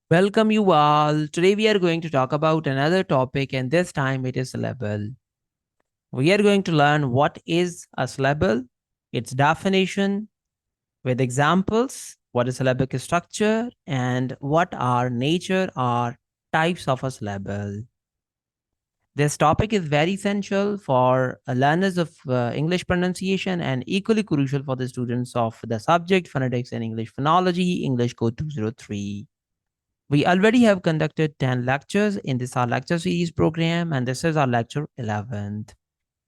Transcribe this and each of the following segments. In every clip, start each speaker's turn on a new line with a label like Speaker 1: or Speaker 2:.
Speaker 1: Welcome you all. Today we are going to talk about another topic, and this time it is syllable. We are going to learn what is a syllable, its definition with examples, what is syllabic structure, and what are nature or types of a syllable. This topic is very essential for learners of English pronunciation and equally crucial for the students of the subject phonetics and English phonology, English Code 203. We already have conducted 10 lectures in this our lecture series program, and this is our lecture 11th.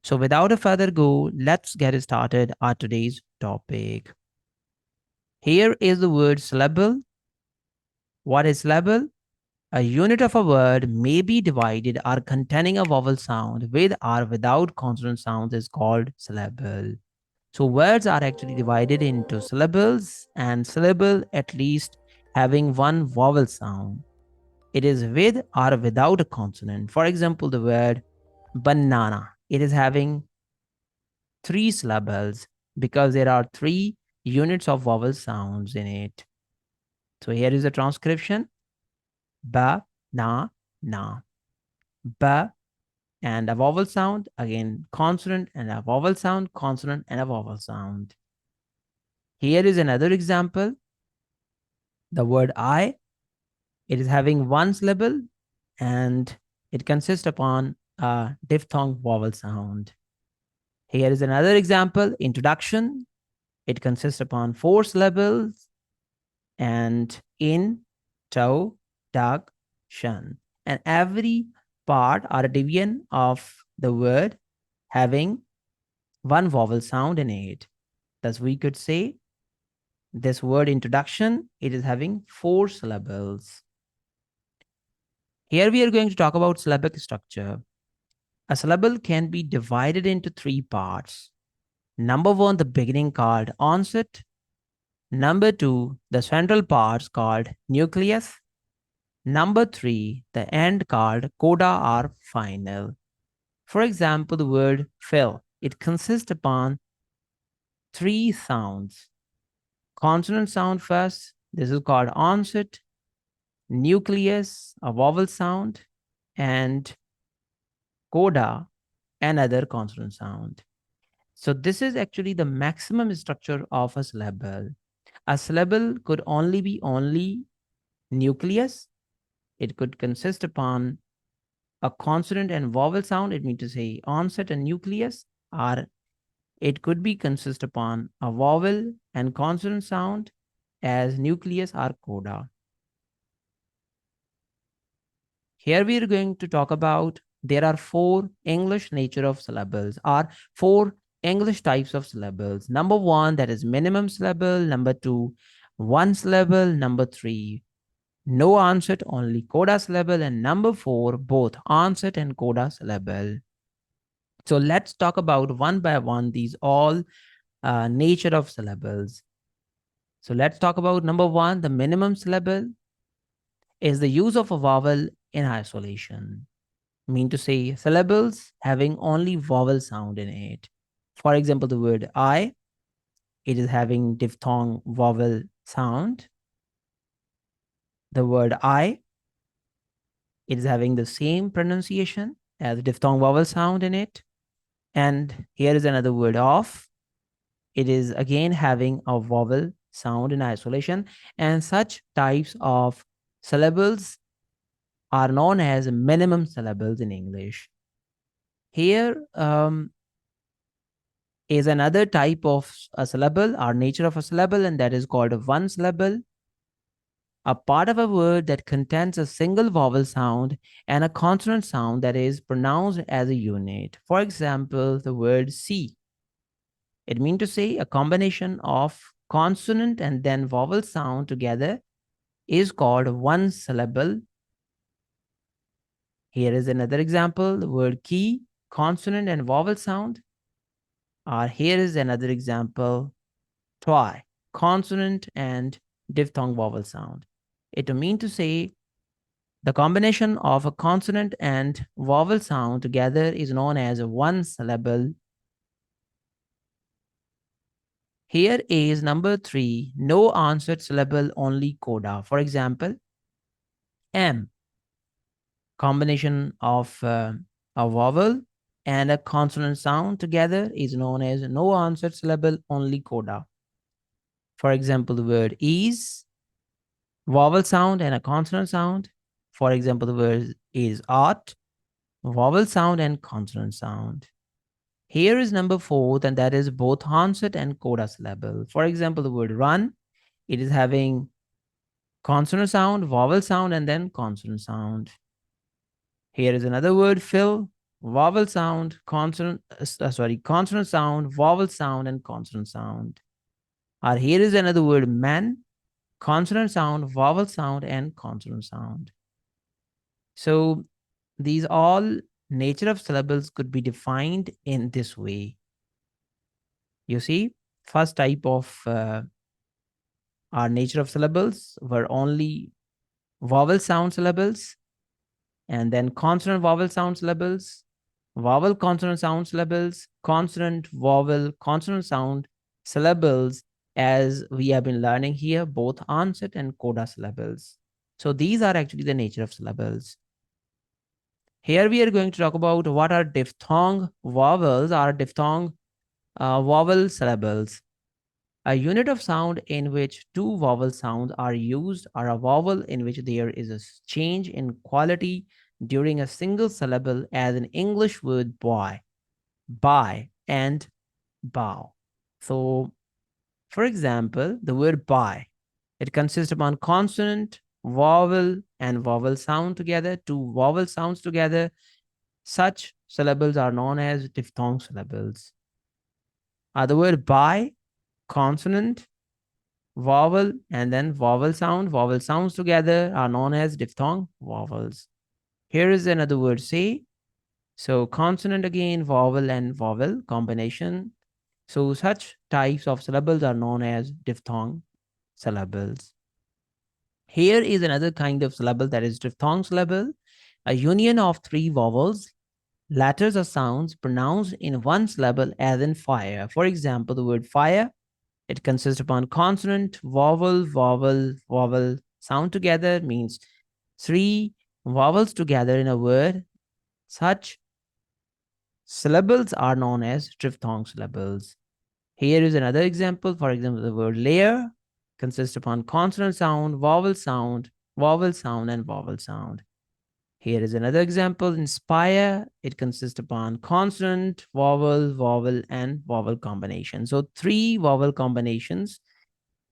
Speaker 1: So without a further go, let's get started on today's topic. Here is the word syllable. What is syllable? A unit of a word may be divided or containing a vowel sound with or without consonant sounds is called syllable. So words are actually divided into syllables and syllable at least having one vowel sound. It is with or without a consonant. For example, the word banana. It is having three syllables because there are three units of vowel sounds in it. So here is a transcription. Ba, na, na. Ba and a vowel sound. Again, consonant and a vowel sound, consonant and a vowel sound. Here is another example. The word I. It is having one syllable and it consists upon a diphthong vowel sound. Here is another example, introduction. It consists upon four syllables and in, to, dag, shun. And every part or a division of the word having one vowel sound in it. Thus, we could say this word introduction, it is having four syllables. Here we are going to talk about syllabic structure. A syllable can be divided into three parts. Number one, the beginning called onset. Number two, the central parts called nucleus. Number three, the end called coda or final. For example, the word fill, it consists upon three sounds. Consonant sound first, this is called onset, nucleus, a vowel sound, and coda, another consonant sound. So this is actually the maximum structure of a syllable. A syllable could only be only nucleus. It could consist upon a consonant and vowel sound. It means to say onset and nucleus, or it could be consist upon a vowel and consonant sound as nucleus or coda. Here we are going to talk about there are four English nature of syllables or four English types of syllables. Number one, that is minimum syllable. Number two, one syllable. Number three, no onset, only coda syllable. And number four, both onset and coda syllable. So let's talk about one by one these all nature of syllables. So let's talk about number one, the minimum syllable is the use of a vowel in isolation. Mean to say syllables having only vowel sound in it. For example, the word I, it is having diphthong vowel sound. The word I, it is having the same pronunciation as diphthong vowel sound in it. And here is another word of. It is again having a vowel sound in isolation. And such types of syllables are known as minimum syllables in English. Here is another type of a syllable or nature of a syllable, and that is called a one syllable. A part of a word that contains a single vowel sound and a consonant sound that is pronounced as a unit. For example, the word see. It means to say a combination of consonant and then vowel sound together is called one syllable. Here is another example, the word key, consonant and vowel sound. Or here is another example, try, consonant and diphthong vowel sound. It means to say the combination of a consonant and vowel sound together is known as one syllable. Here is number three, no answered syllable, only coda. For example, M, combination of a vowel and a consonant sound together is known as no answered syllable, only coda. For example, the word is, vowel sound and a consonant sound. For example, the word is art, vowel sound and consonant sound. Here is number 4, and that is both answered and coda syllable. For example, the word run, it is having consonant sound, vowel sound, and then consonant sound. Here is another word, fill, vowel sound, consonant sound, vowel sound, and consonant sound. Or here is another word, man, consonant sound, vowel sound, and consonant sound. So these all nature of syllables could be defined in this way. You see, first type of our nature of syllables were only vowel sound syllables, and then consonant vowel sound syllables, vowel consonant sound syllables, consonant vowel consonant sound syllables, as we have been learning here, both answered and coda syllables. So these are actually the nature of syllables. Here we are going to talk about what are diphthong vowels or diphthong vowel syllables. A unit of sound in which two vowel sounds are used, or a vowel in which there is a change in quality during a single syllable, as in English word boy, buy, and bow. So, for example, the word buy, it consists upon consonant, vowel, and vowel sound together, two vowel sounds together. Such syllables are known as diphthong syllables. The word buy, consonant, vowel, and then vowel sounds together are known as diphthong vowels. Here is another word, say. So consonant again, vowel and vowel combination. So such types of syllables are known as diphthong syllables. Here is another kind of syllable, that is diphthong syllable, a union of three vowels, letters or sounds pronounced in one syllable, as in fire. For example, the word fire, it consists upon consonant, vowel, vowel, vowel sound together, means three vowels together in a word. Such syllables are known as diphthong syllables. Here is another example. For example, the word layer consists upon consonant sound, vowel sound, vowel sound, and vowel sound. Here is another example. Inspire, it consists upon consonant, vowel, vowel, and vowel combination. So three vowel combinations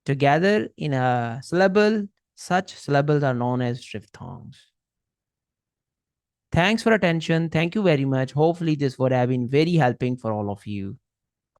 Speaker 1: together in a syllable. Such syllables are known as diphthongs. Thanks for attention. Thank you very much. Hopefully this would have been very helping for all of you.